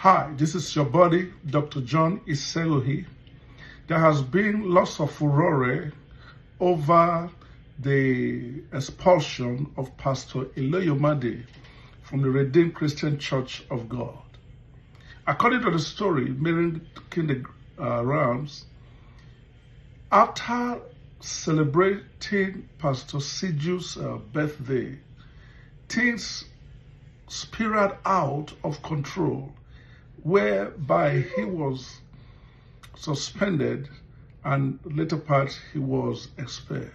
Hi, this is your buddy, Dr. John Iselohi. There has been lots of furore over the expulsion of Pastor Iluyomade from the Redeemed Christian Church of God. According to the story making the rounds, after celebrating Pastor Siju's birthday, things spiraled out of control, whereby he was suspended and later part he was expelled.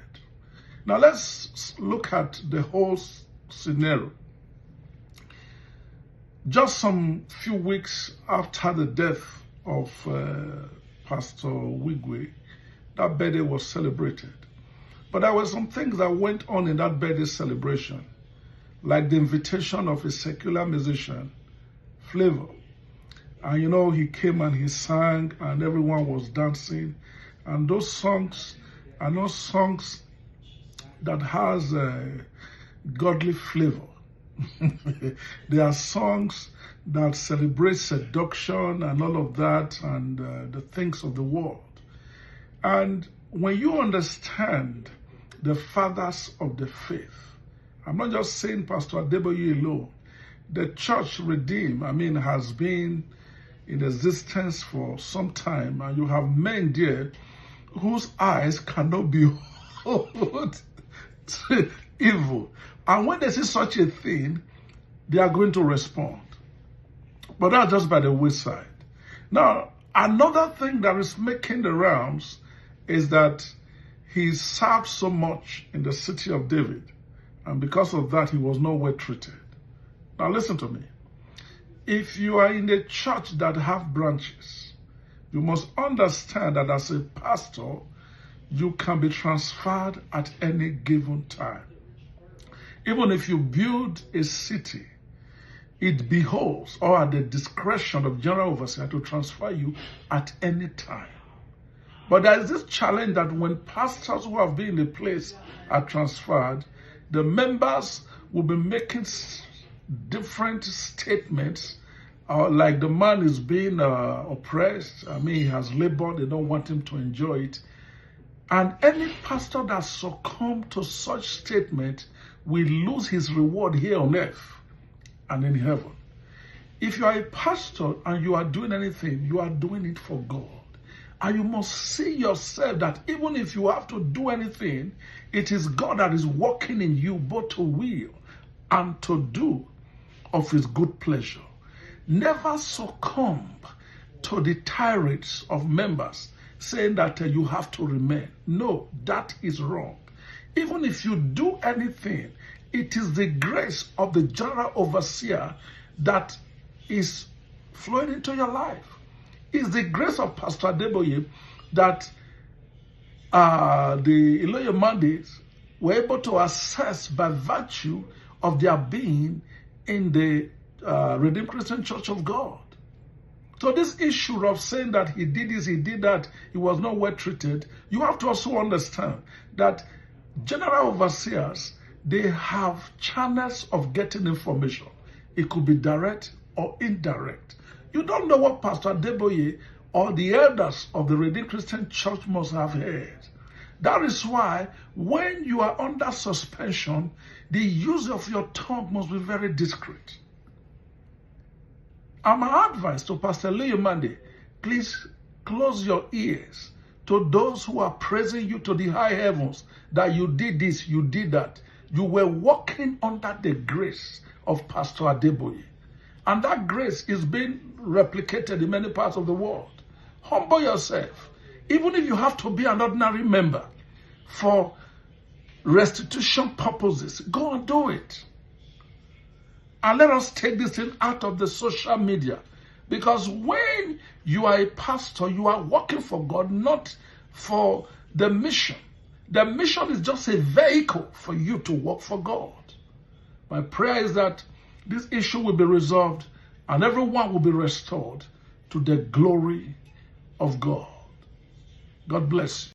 Now let's look at the whole scenario. Just some few weeks after the death of Pastor Wigwe, that birthday was celebrated. But there were some things that went on in that birthday celebration, like the invitation of a secular musician, Flavor. And you know, he came and he sang and everyone was dancing. And those songs are not songs that has a godly flavor. They are songs that celebrate seduction and all of that and the things of the world. And when you understand the fathers of the faith, I'm not just saying Pastor Adeboye alone, the church Redeemed, has been in existence for some time, and you have men there whose eyes cannot behold evil. And when they see such a thing, they are going to respond. But that's just by the wayside. Now, another thing that is making the rounds is that he served so much in the city of David, and because of that, he was not well treated. Now listen to me. If you are in a church that have branches, you must understand that as a pastor, you can be transferred at any given time. Even if you build a city, it beholds or at the discretion of general overseer to transfer you at any time. But there is this challenge that when pastors who have been in a place are transferred, the members will be making different statements, like the man is being oppressed. He has labored, they don't want him to enjoy it. And any pastor that succumbs to such statement will lose his reward here on earth and in heaven. If you are a pastor and you are doing anything, you are doing it for God. And you must see yourself that even if you have to do anything, it is God that is working in you both to will and to do of his good pleasure. Never succumb to the tirades of members saying that you have to remain. No, that is wrong. Even if you do anything, it is the grace of the general overseer that is flowing into your life. It's the grace of Pastor Adeboye that the Iluyomades were able to access by virtue of their being in the Redeemed Christian Church of God. So this issue of saying that he did this, he did that, he was not well treated, you have to also understand that general overseers, they have channels of getting information. It could be direct or indirect. You don't know what Pastor Adeboye or the elders of the Redeemed Christian Church must have heard. That is why when you are under suspension, the use of your tongue must be very discreet. And my advice to Pastor Iluyomade, please close your ears to those who are praising you to the high heavens that you did this, you did that. You were walking under the grace of Pastor Adeboye. And that grace is being replicated in many parts of the world. Humble yourself. Even if you have to be an ordinary member for restitution purposes, go and do it. And let us take this thing out of the social media. Because when you are a pastor, you are working for God, not for the mission. The mission is just a vehicle for you to work for God. My prayer is that this issue will be resolved and everyone will be restored to the glory of God. God bless you.